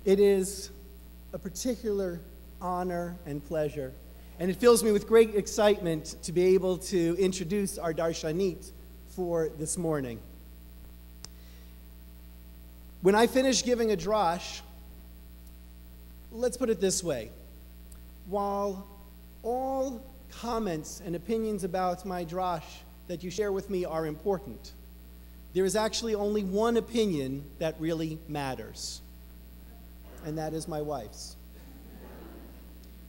It is a particular honor and pleasure, and it fills me with great excitement to be able to introduce our Darshanit for this morning. When I finish giving a drash, let's put it this way. While all comments and opinions about my drash that you share with me are important, there is actually only one opinion that really matters, and that is my wife's.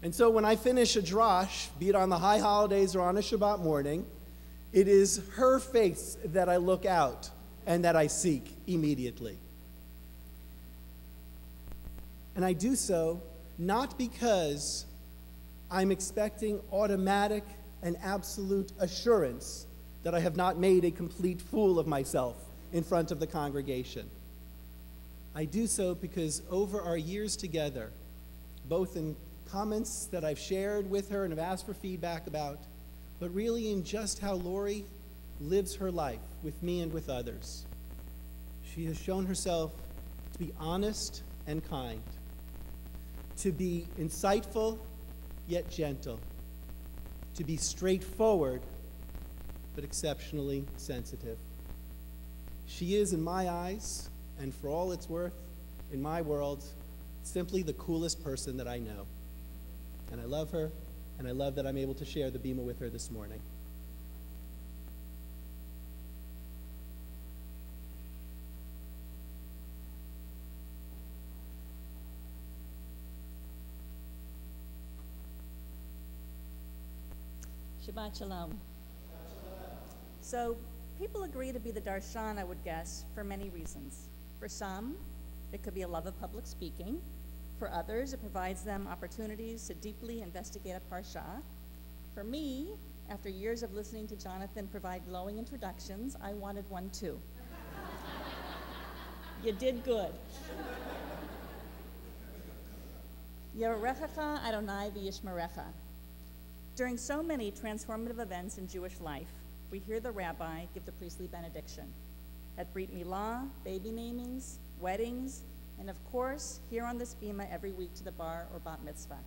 And so when I finish a drash, be it on the high holidays or on a Shabbat morning, it is her face that I look out and that I seek immediately. And I do so not because I'm expecting automatic and absolute assurance that I have not made a complete fool of myself in front of the congregation. I do so because over our years together, both in comments that I've shared with her and have asked for feedback about, but really in just how Laurie lives her life with me and with others, she has shown herself to be honest and kind, to be insightful yet gentle, to be straightforward but exceptionally sensitive. She is, in my eyes, and for all it's worth, in my world, simply the coolest person that I know. And I love her, and I love that I'm able to share the bima with her this morning. Shabbat Shalom. So, people agree to be the darshan, I would guess, for many reasons. For some, it could be a love of public speaking. For others, it provides them opportunities to deeply investigate a parsha. For me, after years of listening to Jonathan provide glowing introductions, I wanted one too. You did good. Yevarechecha Adonai v'yishmerecha. During so many transformative events in Jewish life, we hear the rabbi give the priestly benediction. At Brit Milah, baby namings, weddings, and of course, here on this bima every week to the bar or bat mitzvah.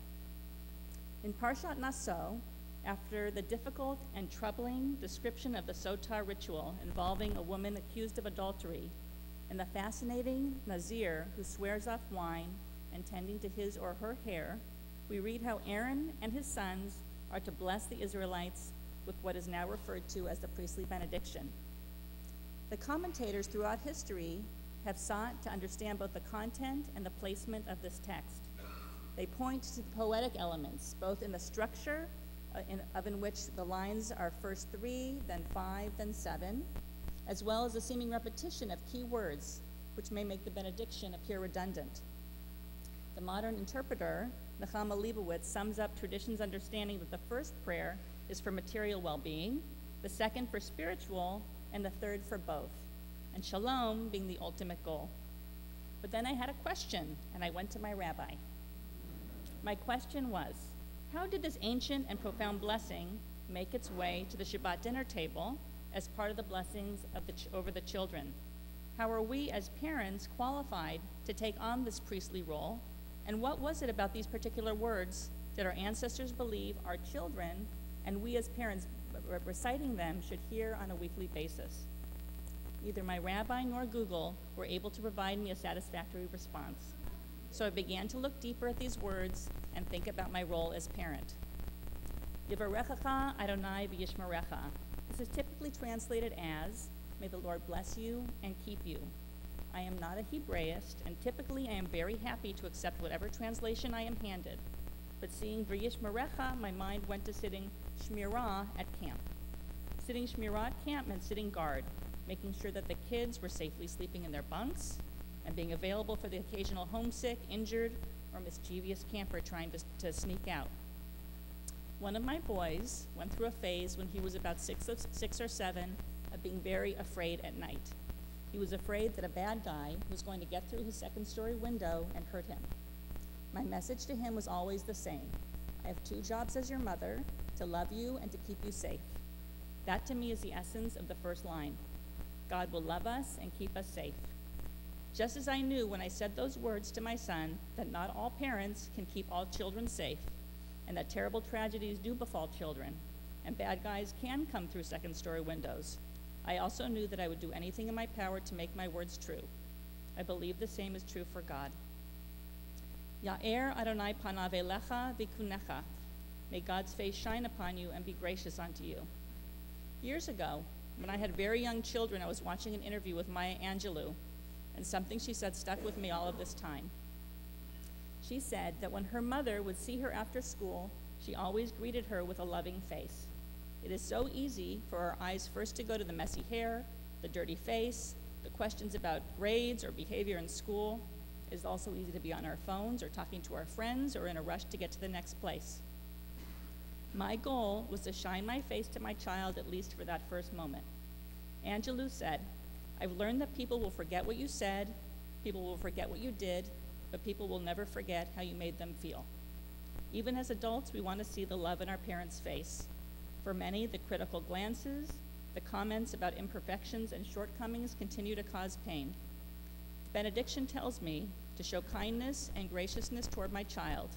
In Parshat Naso, after the difficult and troubling description of the Sotar ritual involving a woman accused of adultery, and the fascinating Nazir who swears off wine and tending to his or her hair, we read how Aaron and his sons are to bless the Israelites with what is now referred to as the priestly benediction. The commentators throughout history have sought to understand both the content and the placement of this text. They point to the poetic elements, both in the structure in which the lines are first 3, then 5, then 7, as well as the seeming repetition of key words, which may make the benediction appear redundant. The modern interpreter, Nechama Leibowitz, sums up tradition's understanding that the first prayer is for material well-being, the second for spiritual, and the third for both, and shalom being the ultimate goal. But then I had a question, and I went to my rabbi. My question was, how did this ancient and profound blessing make its way to the Shabbat dinner table as part of the blessings of over the children? How are we as parents qualified to take on this priestly role? And what was it about these particular words that our ancestors believe our children and we as parents reciting them should hear on a weekly basis? Neither my rabbi nor Google were able to provide me a satisfactory response. So I began to look deeper at these words and think about my role as parent. Yevarechecha Adonai v'yishmerecha. This is typically translated as, may the Lord bless you and keep you. I am not a Hebraist, and typically I am very happy to accept whatever translation I am handed. But seeing v'yishmerecha, my mind went to sitting shmirah at camp. Sitting shmirah at camp meant sitting guard, making sure that the kids were safely sleeping in their bunks, and being available for the occasional homesick, injured, or mischievous camper trying to sneak out. One of my boys went through a phase when he was about 6 or 7 of being very afraid at night. He was afraid that a bad guy was going to get through his second-story window and hurt him. My message to him was always the same. I have 2 jobs as your mother, to love you and to keep you safe. That to me is the essence of the first line. God will love us and keep us safe. Just as I knew when I said those words to my son that not all parents can keep all children safe, and that terrible tragedies do befall children, and bad guys can come through second-story windows, I also knew that I would do anything in my power to make my words true. I believe the same is true for God. Ya'er Adonai panav elecha v'kunecha. May God's face shine upon you and be gracious unto you. Years ago, when I had very young children, I was watching an interview with Maya Angelou, and something she said stuck with me all of this time. She said that when her mother would see her after school, she always greeted her with a loving face. It is so easy for our eyes first to go to the messy hair, the dirty face, the questions about grades or behavior in school. It is also easy to be on our phones or talking to our friends or in a rush to get to the next place. My goal was to shine my face to my child at least for that first moment. Angelou said, I've learned that people will forget what you said, people will forget what you did, but people will never forget how you made them feel. Even as adults, we want to see the love in our parents' face. For many, the critical glances, the comments about imperfections and shortcomings continue to cause pain. The benediction tells me to show kindness and graciousness toward my child.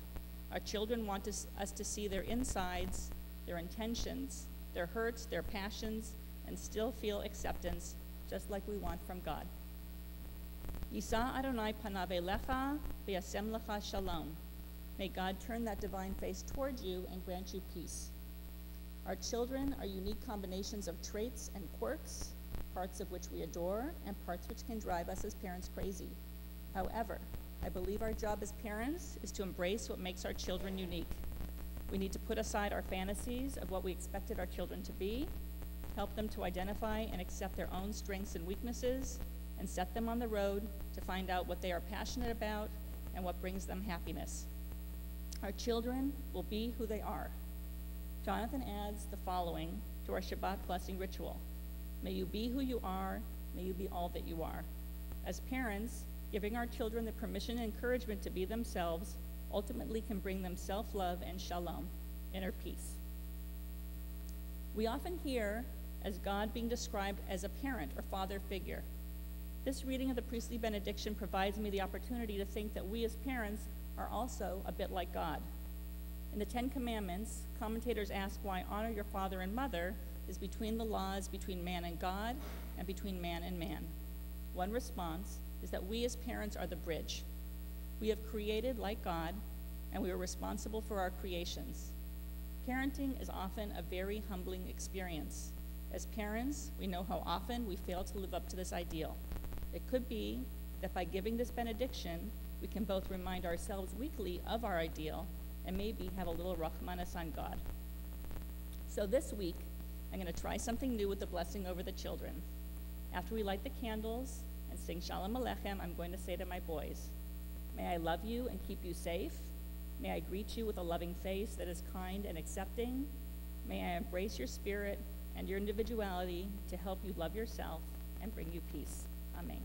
Our children want us to see their insides, their intentions, their hurts, their passions, and still feel acceptance, just like we want from God. Yisa Adonai panav elecha v'yasem lecha shalom. May God turn that divine face toward you and grant you peace. Our children are unique combinations of traits and quirks, parts of which we adore and parts which can drive us as parents crazy. However, I believe our job as parents is to embrace what makes our children unique. We need to put aside our fantasies of what we expected our children to be, help them to identify and accept their own strengths and weaknesses, and set them on the road to find out what they are passionate about and what brings them happiness. Our children will be who they are. Jonathan adds the following to our Shabbat blessing ritual. May you be who you are, may you be all that you are. As parents, giving our children the permission and encouragement to be themselves ultimately can bring them self-love and shalom, inner peace. We often hear as God being described as a parent or father figure. This reading of the priestly benediction provides me the opportunity to think that we as parents are also a bit like God. In the Ten Commandments, commentators ask why honor your father and mother is between the laws between man and God and between man and man. One response is that we as parents are the bridge. We have created like God, and we are responsible for our creations. Parenting is often a very humbling experience. As parents, we know how often we fail to live up to this ideal. It could be that by giving this benediction, we can both remind ourselves weekly of our ideal and maybe have a little rachmanis on God. So this week, I'm going to try something new with the blessing over the children. After we light the candles and sing Shalom Aleichem, I'm going to say to my boys, may I love you and keep you safe. May I greet you with a loving face that is kind and accepting. May I embrace your spirit and your individuality to help you love yourself and bring you peace. Amen.